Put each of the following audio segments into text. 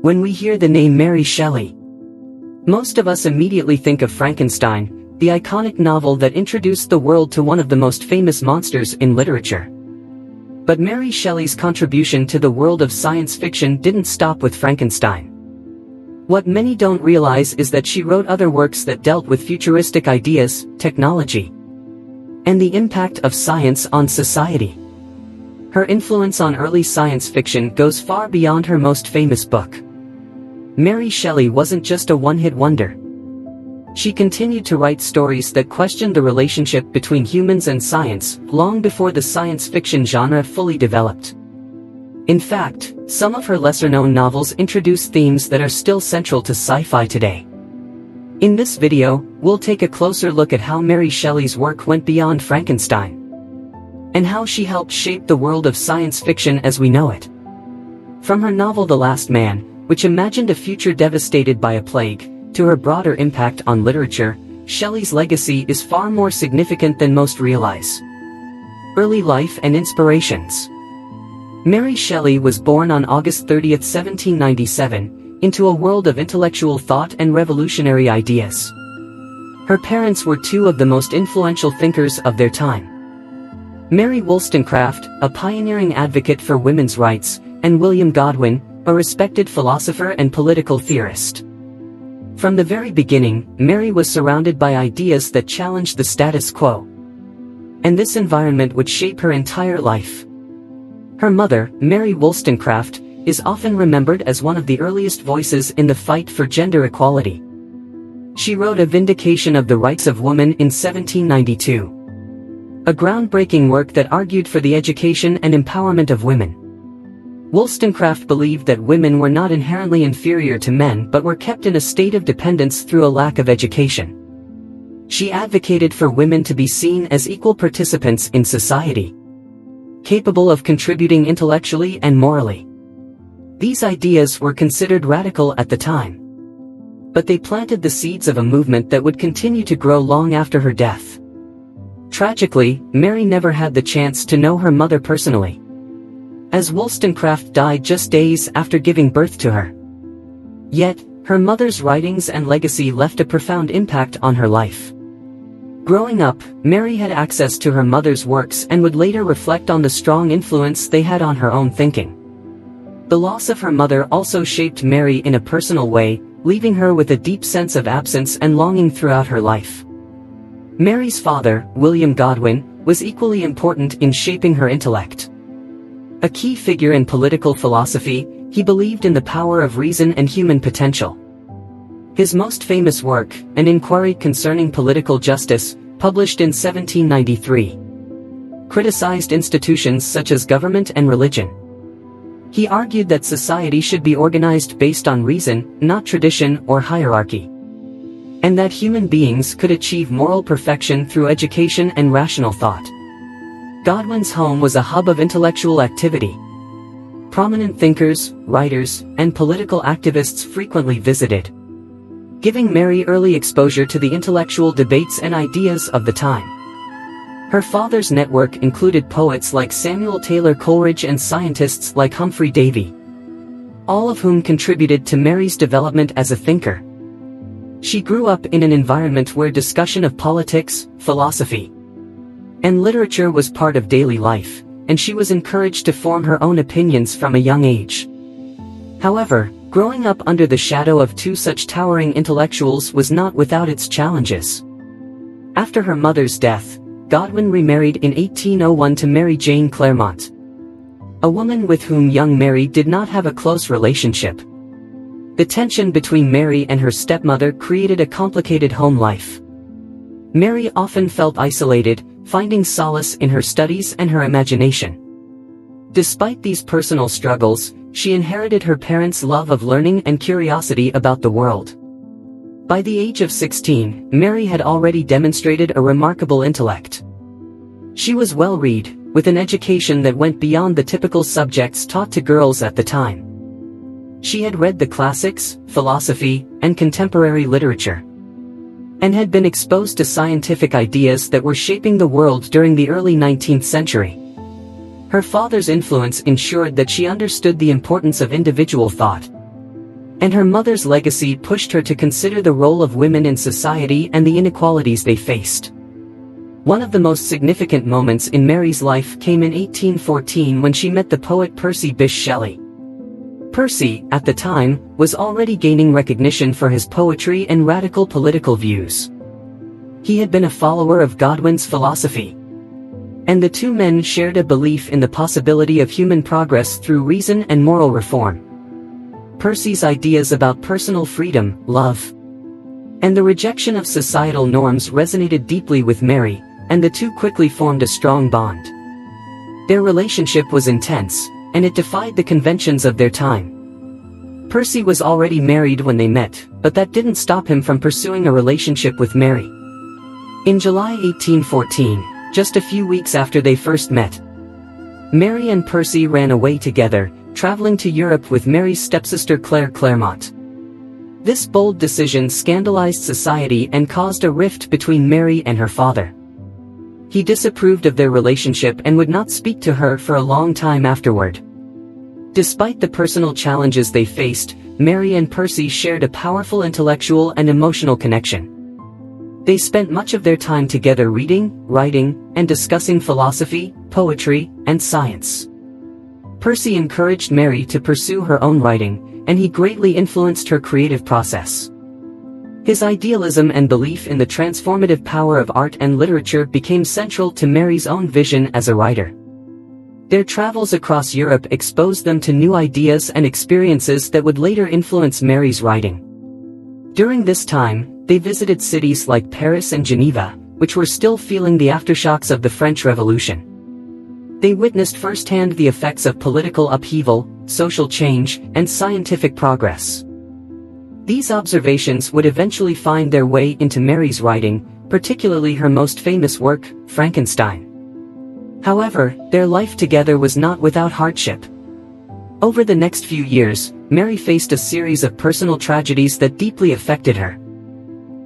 When we hear the name Mary Shelley, most of us immediately think of Frankenstein, the iconic novel that introduced the world to one of the most famous monsters in literature. But Mary Shelley's contribution to the world of science fiction didn't stop with Frankenstein. What many don't realize is that she wrote other works that dealt with futuristic ideas, technology, and the impact of science on society. Her influence on early science fiction goes far beyond her most famous book. Mary Shelley wasn't just a one-hit wonder. She continued to write stories that questioned the relationship between humans and science, long before the science fiction genre fully developed. In fact, some of her lesser-known novels introduce themes that are still central to sci-fi today. In this video, we'll take a closer look at how Mary Shelley's work went beyond Frankenstein, and how she helped shape the world of science fiction as we know it. From her novel The Last Man, which imagined a future devastated by a plague, to her broader impact on literature, Shelley's legacy is far more significant than most realize. Early life and inspirations. Mary Shelley was born on August 30, 1797, into a world of intellectual thought and revolutionary ideas. Her parents were two of the most influential thinkers of their time. Mary Wollstonecraft, a pioneering advocate for women's rights, and William Godwin, a respected philosopher and political theorist. From the very beginning, Mary was surrounded by ideas that challenged the status quo, and this environment would shape her entire life. Her mother, Mary Wollstonecraft, is often remembered as one of the earliest voices in the fight for gender equality. She wrote A Vindication of the Rights of Woman in 1792, a groundbreaking work that argued for the education and empowerment of women. Wollstonecraft believed that women were not inherently inferior to men but were kept in a state of dependence through a lack of education. She advocated for women to be seen as equal participants in society, capable of contributing intellectually and morally. These ideas were considered radical at the time, but they planted the seeds of a movement that would continue to grow long after her death. Tragically, Mary never had the chance to know her mother personally, as Wollstonecraft died just days after giving birth to her. Yet, her mother's writings and legacy left a profound impact on her life. Growing up, Mary had access to her mother's works and would later reflect on the strong influence they had on her own thinking. The loss of her mother also shaped Mary in a personal way, leaving her with a deep sense of absence and longing throughout her life. Mary's father, William Godwin, was equally important in shaping her intellect. A key figure in political philosophy, he believed in the power of reason and human potential. His most famous work, An Inquiry Concerning Political Justice, published in 1793, criticized institutions such as government and religion. He argued that society should be organized based on reason, not tradition or hierarchy, and that human beings could achieve moral perfection through education and rational thought. Godwin's home was a hub of intellectual activity. Prominent thinkers, writers, and political activists frequently visited, giving Mary early exposure to the intellectual debates and ideas of the time. Her father's network included poets like Samuel Taylor Coleridge and scientists like Humphrey Davy, all of whom contributed to Mary's development as a thinker. She grew up in an environment where discussion of politics, philosophy, and literature was part of daily life, and she was encouraged to form her own opinions from a young age. However, growing up under the shadow of two such towering intellectuals was not without its challenges. After her mother's death, Godwin remarried in 1801 to Mary Jane Clairmont, a woman with whom young Mary did not have a close relationship. The tension between Mary and her stepmother created a complicated home life. Mary often felt isolated, finding solace in her studies and her imagination. Despite these personal struggles, she inherited her parents' love of learning and curiosity about the world. By the age of 16, Mary had already demonstrated a remarkable intellect. She was well-read, with an education that went beyond the typical subjects taught to girls at the time. She had read the classics, philosophy, and contemporary literature, and had been exposed to scientific ideas that were shaping the world during the early 19th century. Her father's influence ensured that she understood the importance of individual thought, And her mother's legacy pushed her to consider the role of women in society and the inequalities they faced. One of the most significant moments in Mary's life came in 1814 when she met the poet Percy Bysshe Shelley. Percy, at the time, was already gaining recognition for his poetry and radical political views. He had been a follower of Godwin's philosophy. And the two men shared a belief in the possibility of human progress through reason and moral reform. Percy's ideas about personal freedom, love, and the rejection of societal norms resonated deeply with Mary, and the two quickly formed a strong bond. Their relationship was intense, and it defied the conventions of their time. Percy was already married when they met, but that didn't stop him from pursuing a relationship with Mary. In July 1814, just a few weeks after they first met, Mary and Percy ran away together, traveling to Europe with Mary's stepsister Claire Clairmont. This bold decision scandalized society and caused a rift between Mary and her father. He disapproved of their relationship and would not speak to her for a long time afterward. Despite the personal challenges they faced, Mary and Percy shared a powerful intellectual and emotional connection. They spent much of their time together reading, writing, and discussing philosophy, poetry, and science. Percy encouraged Mary to pursue her own writing, and he greatly influenced her creative process. His idealism and belief in the transformative power of art and literature became central to Mary's own vision as a writer. Their travels across Europe exposed them to new ideas and experiences that would later influence Mary's writing. During this time, they visited cities like Paris and Geneva, which were still feeling the aftershocks of the French Revolution. They witnessed firsthand the effects of political upheaval, social change, and scientific progress. These observations would eventually find their way into Mary's writing, particularly her most famous work, Frankenstein. However, their life together was not without hardship. Over the next few years, Mary faced a series of personal tragedies that deeply affected her.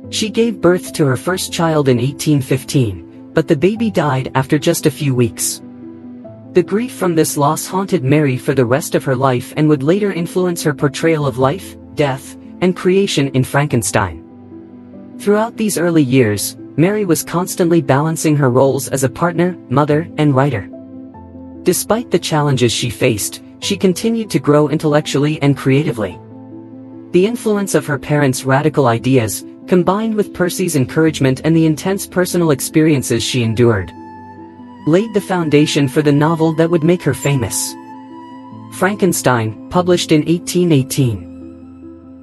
She gave birth to her first child in 1815, but the baby died after just a few weeks. The grief from this loss haunted Mary for the rest of her life and would later influence her portrayal of life, death, and creation in Frankenstein. Throughout these early years, Mary was constantly balancing her roles as a partner, mother, and writer. Despite the challenges she faced, she continued to grow intellectually and creatively. The influence of her parents' radical ideas, combined with Percy's encouragement and the intense personal experiences she endured, laid the foundation for the novel that would make her famous. Frankenstein, published in 1818,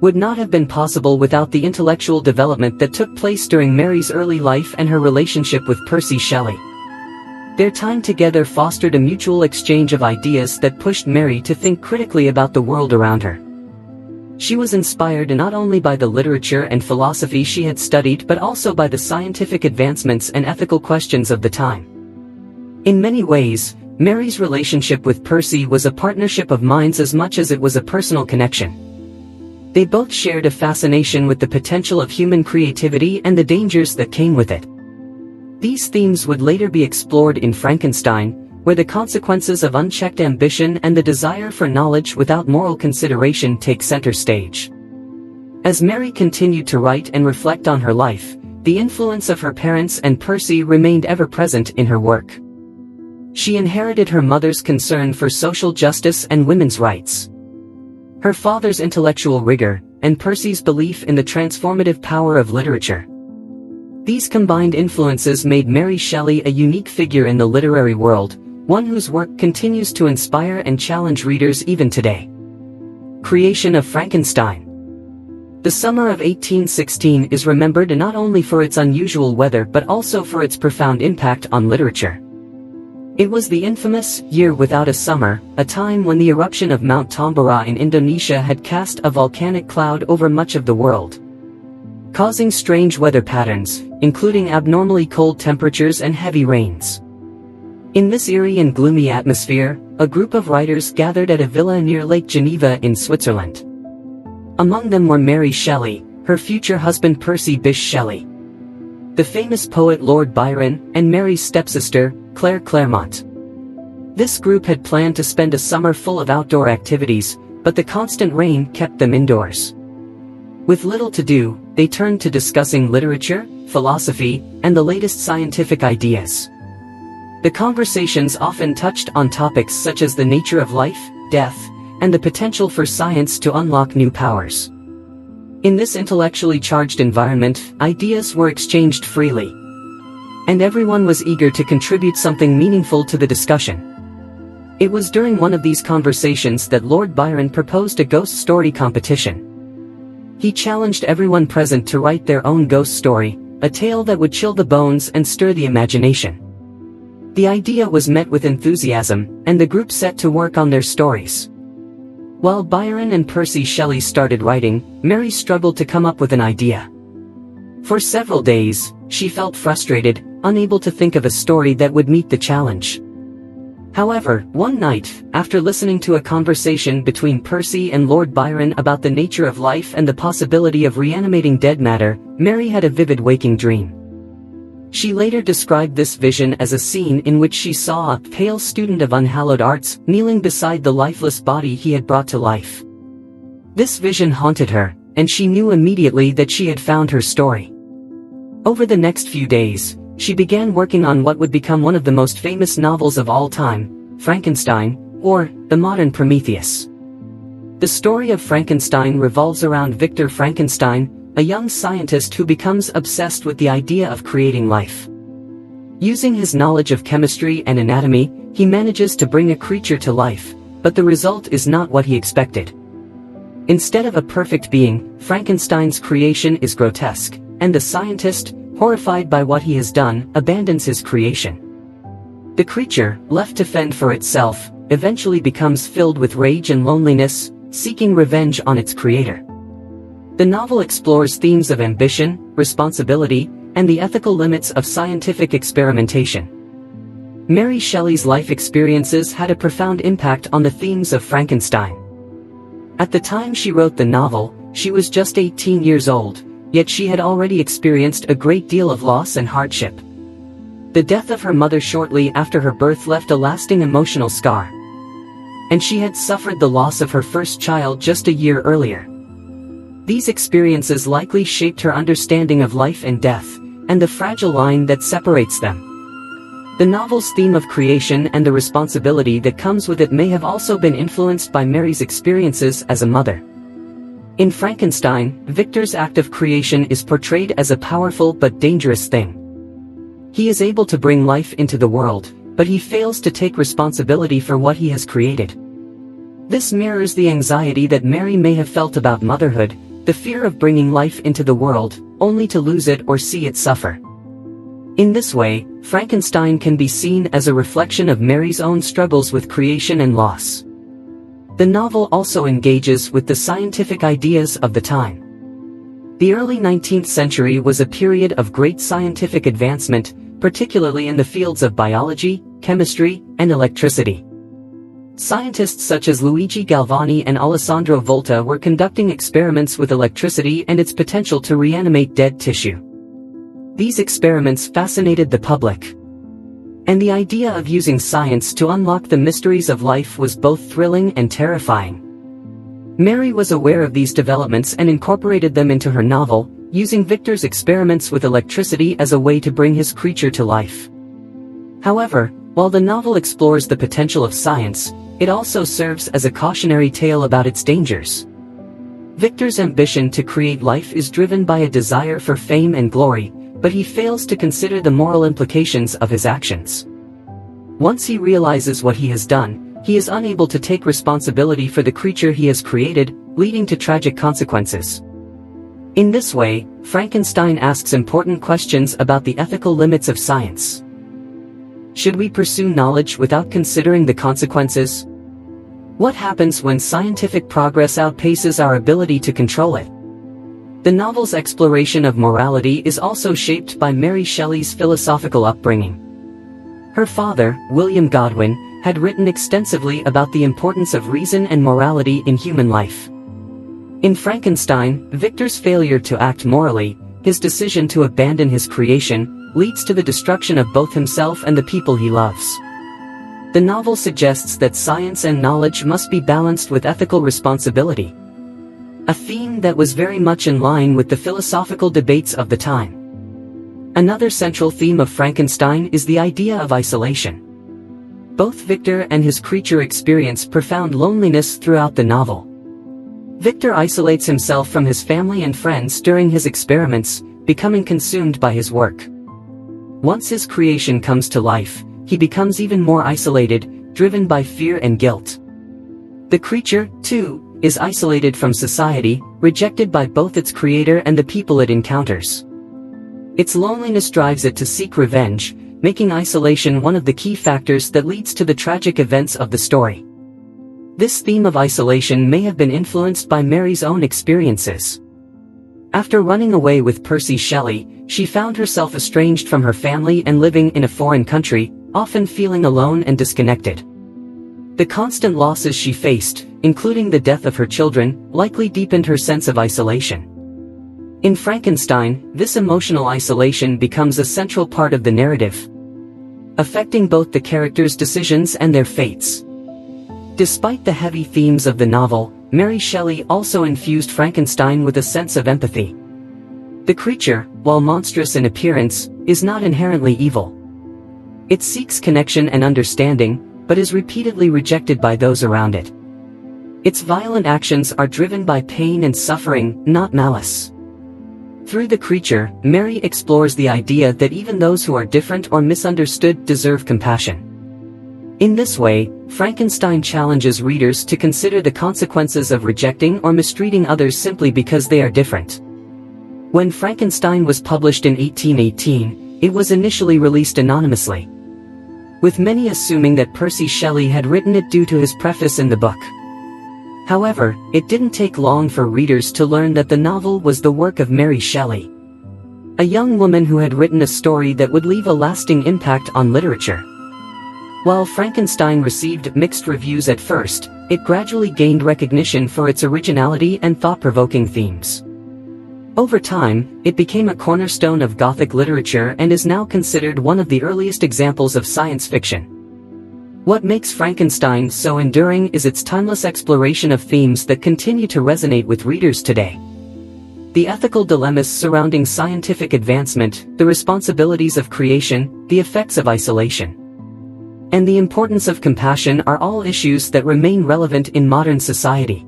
would not have been possible without the intellectual development that took place during Mary's early life and her relationship with Percy Shelley. Their time together fostered a mutual exchange of ideas that pushed Mary to think critically about the world around her. She was inspired not only by the literature and philosophy she had studied but also by the scientific advancements and ethical questions of the time. In many ways, Mary's relationship with Percy was a partnership of minds as much as it was a personal connection. They both shared a fascination with the potential of human creativity and the dangers that came with it. These themes would later be explored in Frankenstein, where the consequences of unchecked ambition and the desire for knowledge without moral consideration take center stage. As Mary continued to write and reflect on her life, the influence of her parents and Percy remained ever present in her work. She inherited her mother's concern for social justice and women's rights, her father's intellectual rigor, and Percy's belief in the transformative power of literature. These combined influences made Mary Shelley a unique figure in the literary world, one whose work continues to inspire and challenge readers even today. Creation of Frankenstein. The summer of 1816 is remembered not only for its unusual weather but also for its profound impact on literature. It was the infamous year without a summer, a time when the eruption of Mount Tambora in Indonesia had cast a volcanic cloud over much of the world, causing strange weather patterns, including abnormally cold temperatures and heavy rains. In this eerie and gloomy atmosphere, a group of writers gathered at a villa near Lake Geneva in Switzerland. Among them were Mary Shelley, her future husband Percy Bysshe Shelley, the famous poet Lord Byron, and Mary's stepsister, Claire Clairmont. This group had planned to spend a summer full of outdoor activities, but the constant rain kept them indoors. With little to do, they turned to discussing literature, philosophy, and the latest scientific ideas. The conversations often touched on topics such as the nature of life, death, and the potential for science to unlock new powers. In this intellectually charged environment, ideas were exchanged freely, and everyone was eager to contribute something meaningful to the discussion. It was during one of these conversations that Lord Byron proposed a ghost story competition. He challenged everyone present to write their own ghost story, a tale that would chill the bones and stir the imagination. The idea was met with enthusiasm, and the group set to work on their stories. While Byron and Percy Shelley started writing, Mary struggled to come up with an idea. For several days, she felt frustrated, unable to think of a story that would meet the challenge. However, one night, after listening to a conversation between Percy and Lord Byron about the nature of life and the possibility of reanimating dead matter, Mary had a vivid waking dream. She later described this vision as a scene in which she saw a pale student of unhallowed arts kneeling beside the lifeless body he had brought to life. This vision haunted her, and she knew immediately that she had found her story. Over the next few days, she began working on what would become one of the most famous novels of all time, Frankenstein, or the modern Prometheus. The story of Frankenstein revolves around Victor Frankenstein, a young scientist who becomes obsessed with the idea of creating life. Using his knowledge of chemistry and anatomy, he manages to bring a creature to life, but the result is not what he expected. Instead of a perfect being, Frankenstein's creation is grotesque, and the scientist, horrified by what he has done, abandons his creation. The creature, left to fend for itself, eventually becomes filled with rage and loneliness, seeking revenge on its creator. The novel explores themes of ambition, responsibility, and the ethical limits of scientific experimentation. Mary Shelley's life experiences had a profound impact on the themes of Frankenstein. At the time she wrote the novel, she was just 18 years old, yet she had already experienced a great deal of loss and hardship. The death of her mother shortly after her birth left a lasting emotional scar, and she had suffered the loss of her first child just a year earlier. These experiences likely shaped her understanding of life and death, and the fragile line that separates them. The novel's theme of creation and the responsibility that comes with it may have also been influenced by Mary's experiences as a mother. In Frankenstein, Victor's act of creation is portrayed as a powerful but dangerous thing. He is able to bring life into the world, but he fails to take responsibility for what he has created. This mirrors the anxiety that Mary may have felt about motherhood, the fear of bringing life into the world, only to lose it or see it suffer. In this way, Frankenstein can be seen as a reflection of Mary's own struggles with creation and loss. The novel also engages with the scientific ideas of the time. The early 19th century was a period of great scientific advancement, particularly in the fields of biology, chemistry, and electricity. Scientists such as Luigi Galvani and Alessandro Volta were conducting experiments with electricity and its potential to reanimate dead tissue. These experiments fascinated the public, and the idea of using science to unlock the mysteries of life was both thrilling and terrifying. Mary was aware of these developments and incorporated them into her novel, using Victor's experiments with electricity as a way to bring his creature to life. However, while the novel explores the potential of science, it also serves as a cautionary tale about its dangers. Victor's ambition to create life is driven by a desire for fame and glory, but he fails to consider the moral implications of his actions. Once he realizes what he has done, he is unable to take responsibility for the creature he has created, leading to tragic consequences. In this way, Frankenstein asks important questions about the ethical limits of science. Should we pursue knowledge without considering the consequences? What happens when scientific progress outpaces our ability to control it? The novel's exploration of morality is also shaped by Mary Shelley's philosophical upbringing. Her father, William Godwin, had written extensively about the importance of reason and morality in human life. In Frankenstein, Victor's failure to act morally, his decision to abandon his creation, leads to the destruction of both himself and the people he loves. The novel suggests that science and knowledge must be balanced with ethical responsibility, a theme that was very much in line with the philosophical debates of the time. Another central theme of Frankenstein is the idea of isolation. Both Victor and his creature experience profound loneliness throughout the novel. Victor isolates himself from his family and friends during his experiments, becoming consumed by his work. Once his creation comes to life, he becomes even more isolated, driven by fear and guilt. The creature, too, is isolated from society, rejected by both its creator and the people it encounters. Its loneliness drives it to seek revenge, making isolation one of the key factors that leads to the tragic events of the story. This theme of isolation may have been influenced by Mary's own experiences. After running away with Percy Shelley, she found herself estranged from her family and living in a foreign country, often feeling alone and disconnected. The constant losses she faced, including the death of her children, likely deepened her sense of isolation. In Frankenstein, this emotional isolation becomes a central part of the narrative, affecting both the characters' decisions and their fates. Despite the heavy themes of the novel, Mary Shelley also infused Frankenstein with a sense of empathy. The creature, while monstrous in appearance, is not inherently evil. It seeks connection and understanding, but is repeatedly rejected by those around it. Its violent actions are driven by pain and suffering, not malice. Through the creature, Mary explores the idea that even those who are different or misunderstood deserve compassion. In this way, Frankenstein challenges readers to consider the consequences of rejecting or mistreating others simply because they are different. When Frankenstein was published in 1818, it was initially released anonymously, with many assuming that Percy Shelley had written it due to his preface in the book. However, it didn't take long for readers to learn that the novel was the work of Mary Shelley, a young woman who had written a story that would leave a lasting impact on literature. While Frankenstein received mixed reviews at first, it gradually gained recognition for its originality and thought-provoking themes. Over time, it became a cornerstone of Gothic literature and is now considered one of the earliest examples of science fiction. What makes Frankenstein so enduring is its timeless exploration of themes that continue to resonate with readers today. The ethical dilemmas surrounding scientific advancement, the responsibilities of creation, the effects of isolation, and the importance of compassion are all issues that remain relevant in modern society.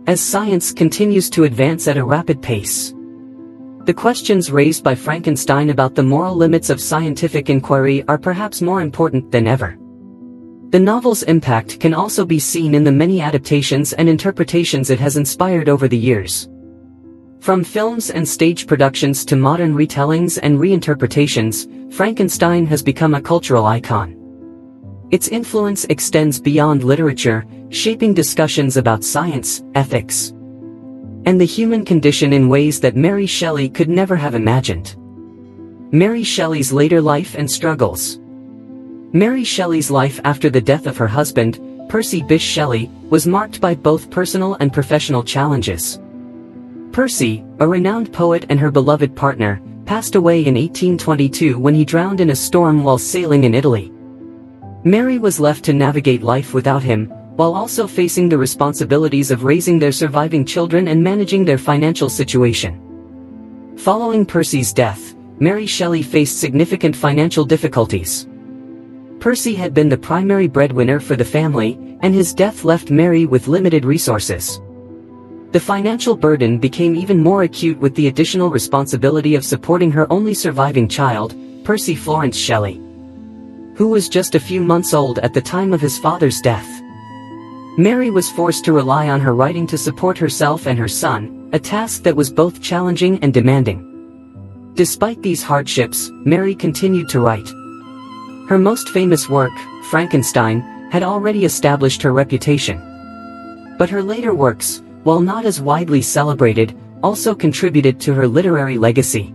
As science continues to advance at a rapid pace, the questions raised by Frankenstein about the moral limits of scientific inquiry are perhaps more important than ever. The novel's impact can also be seen in the many adaptations and interpretations it has inspired over the years. From films and stage productions to modern retellings and reinterpretations, Frankenstein has become a cultural icon. Its influence extends beyond literature, shaping discussions about science, ethics, and the human condition in ways that Mary Shelley could never have imagined. Mary Shelley's later life and struggles. Mary Shelley's life after the death of her husband, Percy Bysshe Shelley, was marked by both personal and professional challenges. Percy, a renowned poet and her beloved partner, passed away in 1822 when he drowned in a storm while sailing in Italy. Mary was left to navigate life without him, while also facing the responsibilities of raising their surviving children and managing their financial situation. Following Percy's death, Mary Shelley faced significant financial difficulties. Percy had been the primary breadwinner for the family, and his death left Mary with limited resources. The financial burden became even more acute with the additional responsibility of supporting her only surviving child, Percy Florence Shelley, who was just a few months old at the time of his father's death. Mary was forced to rely on her writing to support herself and her son, a task that was both challenging and demanding. Despite these hardships, Mary continued to write. Her most famous work, Frankenstein, had already established her reputation. But her later works, while not as widely celebrated, also contributed to her literary legacy.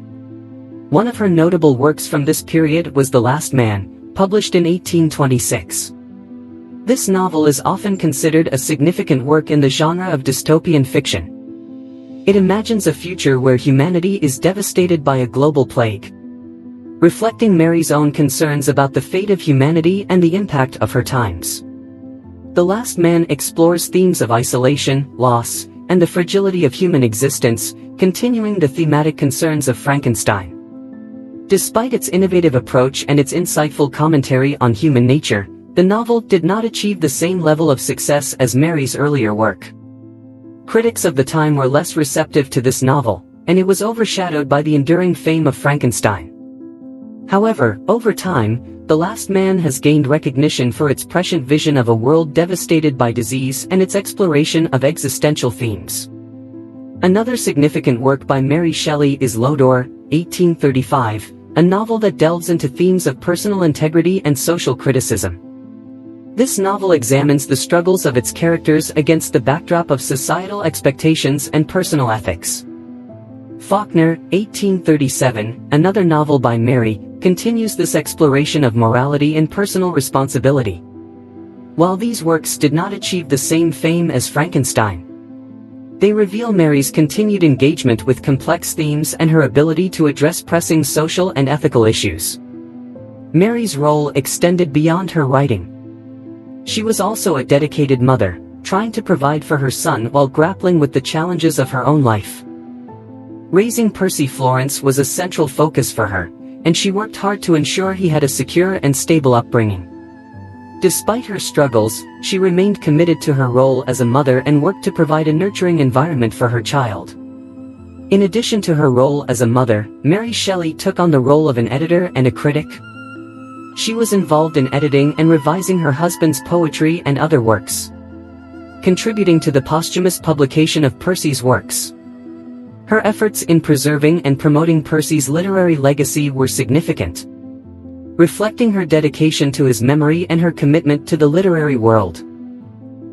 One of her notable works from this period was The Last Man, published in 1826. This novel is often considered a significant work in the genre of dystopian fiction. It imagines a future where humanity is devastated by a global plague. reflecting Mary's own concerns about the fate of humanity and the impact of her times. The Last Man explores themes of isolation, loss, and the fragility of human existence, continuing the thematic concerns of Frankenstein. Despite its innovative approach and its insightful commentary on human nature, the novel did not achieve the same level of success as Mary's earlier work. Critics of the time were less receptive to this novel, and it was overshadowed by the enduring fame of Frankenstein. However, over time, The Last Man has gained recognition for its prescient vision of a world devastated by disease and its exploration of existential themes. Another significant work by Mary Shelley is Lodore, 1835, a novel that delves into themes of personal integrity and social criticism. This novel examines the struggles of its characters against the backdrop of societal expectations and personal ethics. Faulkner, 1837, another novel by Mary, continues this exploration of morality and personal responsibility. While these works did not achieve the same fame as Frankenstein, they reveal Mary's continued engagement with complex themes and her ability to address pressing social and ethical issues. Mary's role extended beyond her writing. She was also a dedicated mother, trying to provide for her son while grappling with the challenges of her own life. Raising Percy Florence was a central focus for her, and she worked hard to ensure he had a secure and stable upbringing. Despite her struggles, she remained committed to her role as a mother and worked to provide a nurturing environment for her child. In addition to her role as a mother, Mary Shelley took on the role of an editor and a critic. She was involved in editing and revising her husband's poetry and other works, contributing to the posthumous publication of Percy's works. Her efforts in preserving and promoting Percy's literary legacy were significant, reflecting her dedication to his memory and her commitment to the literary world.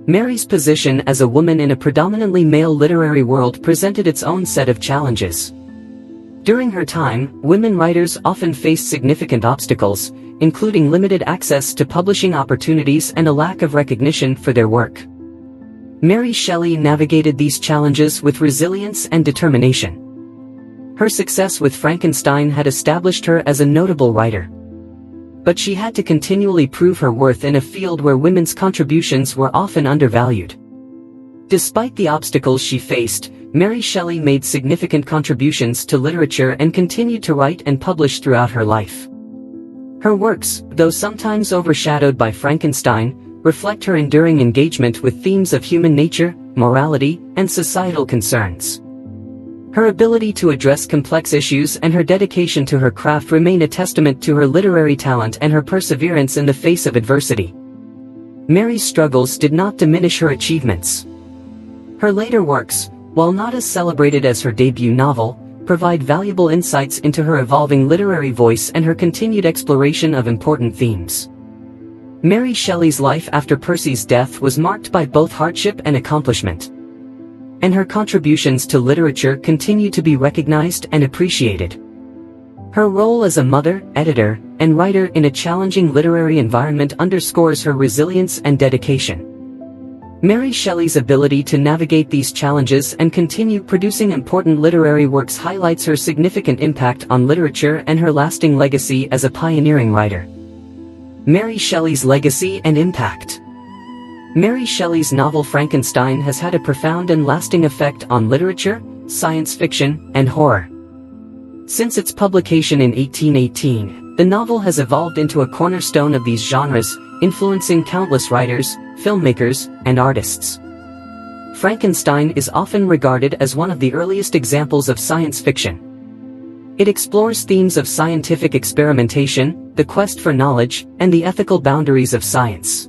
Mary's position as a woman in a predominantly male literary world presented its own set of challenges. During her time, women writers often faced significant obstacles, including limited access to publishing opportunities and a lack of recognition for their work. Mary Shelley navigated these challenges with resilience and determination. Her success with Frankenstein had established her as a notable writer, but she had to continually prove her worth in a field where women's contributions were often undervalued. Despite the obstacles she faced, Mary Shelley made significant contributions to literature and continued to write and publish throughout her life. Her works, though sometimes overshadowed by Frankenstein, reflect her enduring engagement with themes of human nature, morality, and societal concerns. Her ability to address complex issues and her dedication to her craft remain a testament to her literary talent and her perseverance in the face of adversity. Mary's struggles did not diminish her achievements. Her later works, while not as celebrated as her debut novel, provide valuable insights into her evolving literary voice and her continued exploration of important themes. Mary Shelley's life after Percy's death was marked by both hardship and accomplishment, and her contributions to literature continue to be recognized and appreciated. Her role as a mother, editor, and writer in a challenging literary environment underscores her resilience and dedication. Mary Shelley's ability to navigate these challenges and continue producing important literary works highlights her significant impact on literature and her lasting legacy as a pioneering writer. Mary Shelley's legacy and impact. Mary Shelley's novel Frankenstein has had a profound and lasting effect on literature, science fiction, and horror. Since its publication in 1818, the novel has evolved into a cornerstone of these genres, influencing countless writers, filmmakers, and artists. Frankenstein is often regarded as one of the earliest examples of science fiction. It explores themes of scientific experimentation, the quest for knowledge, and the ethical boundaries of science.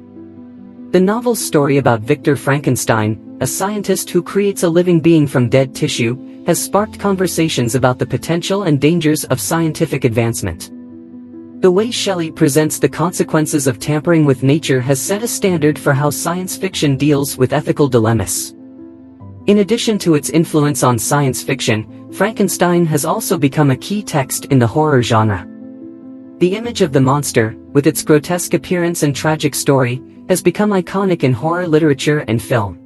The novel's story about Victor Frankenstein, a scientist who creates a living being from dead tissue, has sparked conversations about the potential and dangers of scientific advancement. The way Shelley presents the consequences of tampering with nature has set a standard for how science fiction deals with ethical dilemmas. In addition to its influence on science fiction, Frankenstein has also become a key text in the horror genre. The image of the monster, with its grotesque appearance and tragic story, has become iconic in horror literature and film.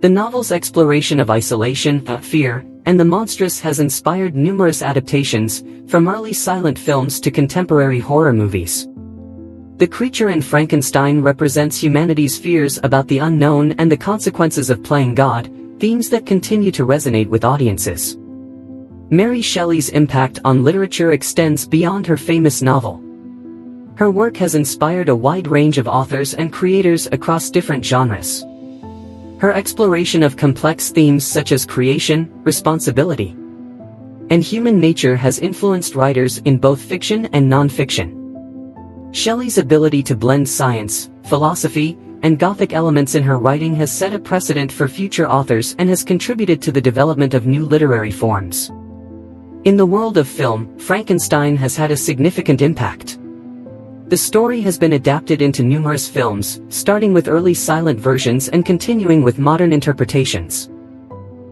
The novel's exploration of isolation, fear, and the monstrous has inspired numerous adaptations, from early silent films to contemporary horror movies. The creature in Frankenstein represents humanity's fears about the unknown and the consequences of playing God, themes that continue to resonate with audiences. Mary Shelley's impact on literature extends beyond her famous novel. Her work has inspired a wide range of authors and creators across different genres. Her exploration of complex themes such as creation, responsibility, and human nature has influenced writers in both fiction and non-fiction. Shelley's ability to blend science, philosophy, and Gothic elements in her writing has set a precedent for future authors and has contributed to the development of new literary forms. In the world of film, Frankenstein has had a significant impact. The story has been adapted into numerous films, starting with early silent versions and continuing with modern interpretations.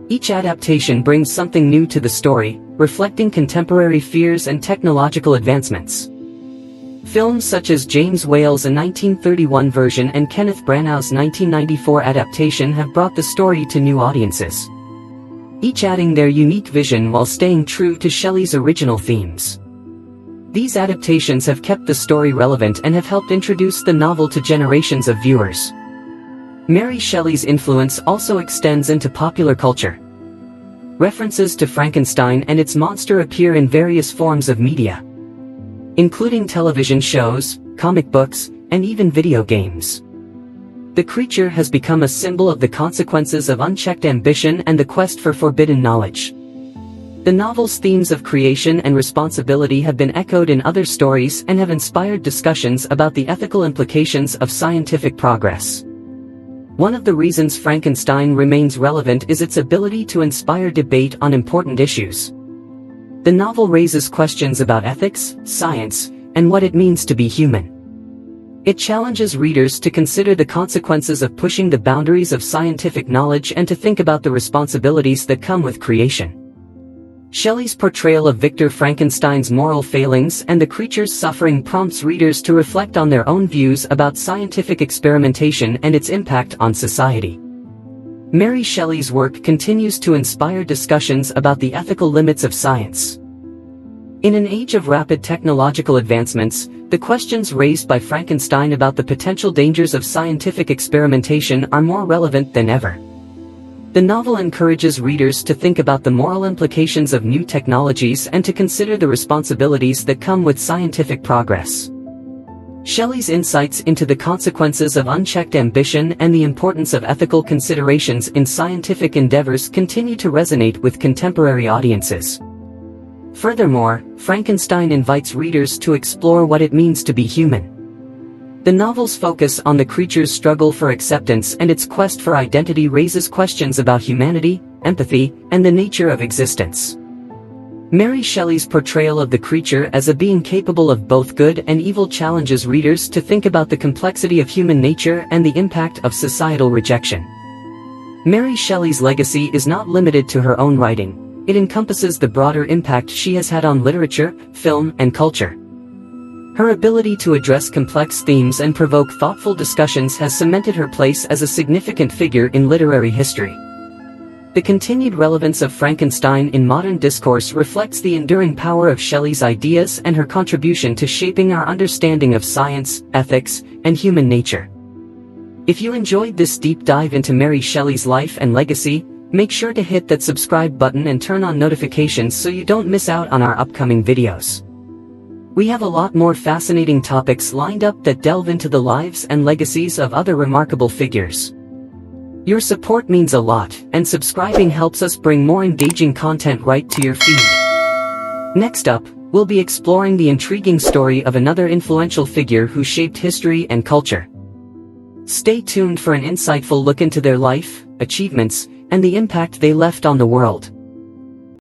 Each adaptation brings something new to the story, reflecting contemporary fears and technological advancements. Films such as James Whale's 1931 version and Kenneth Branagh's 1994 adaptation have brought the story to new audiences, each adding their unique vision while staying true to Shelley's original themes. These adaptations have kept the story relevant and have helped introduce the novel to generations of viewers. Mary Shelley's influence also extends into popular culture. References to Frankenstein and its monster appear in various forms of media, including television shows, comic books, and even video games. The creature has become a symbol of the consequences of unchecked ambition and the quest for forbidden knowledge. The novel's themes of creation and responsibility have been echoed in other stories and have inspired discussions about the ethical implications of scientific progress. One of the reasons Frankenstein remains relevant is its ability to inspire debate on important issues. The novel raises questions about ethics, science, and what it means to be human. It challenges readers to consider the consequences of pushing the boundaries of scientific knowledge and to think about the responsibilities that come with creation. Shelley's portrayal of Victor Frankenstein's moral failings and the creature's suffering prompts readers to reflect on their own views about scientific experimentation and its impact on society. Mary Shelley's work continues to inspire discussions about the ethical limits of science. In an age of rapid technological advancements, the questions raised by Frankenstein about the potential dangers of scientific experimentation are more relevant than ever. The novel encourages readers to think about the moral implications of new technologies and to consider the responsibilities that come with scientific progress. Shelley's insights into the consequences of unchecked ambition and the importance of ethical considerations in scientific endeavors continue to resonate with contemporary audiences. Furthermore, Frankenstein invites readers to explore what it means to be human. The novel's focus on the creature's struggle for acceptance and its quest for identity raises questions about humanity, empathy, and the nature of existence. Mary Shelley's portrayal of the creature as a being capable of both good and evil challenges readers to think about the complexity of human nature and the impact of societal rejection. Mary Shelley's legacy is not limited to her own writing. It encompasses the broader impact she has had on literature, film, and culture. Her ability to address complex themes and provoke thoughtful discussions has cemented her place as a significant figure in literary history. The continued relevance of Frankenstein in modern discourse reflects the enduring power of Shelley's ideas and her contribution to shaping our understanding of science, ethics, and human nature. If you enjoyed this deep dive into Mary Shelley's life and legacy, make sure to hit that subscribe button and turn on notifications so you don't miss out on our upcoming videos. We have a lot more fascinating topics lined up that delve into the lives and legacies of other remarkable figures. Your support means a lot, and subscribing helps us bring more engaging content right to your feed. Next up, we'll be exploring the intriguing story of another influential figure who shaped history and culture. Stay tuned for an insightful look into their life, achievements, and the impact they left on the world.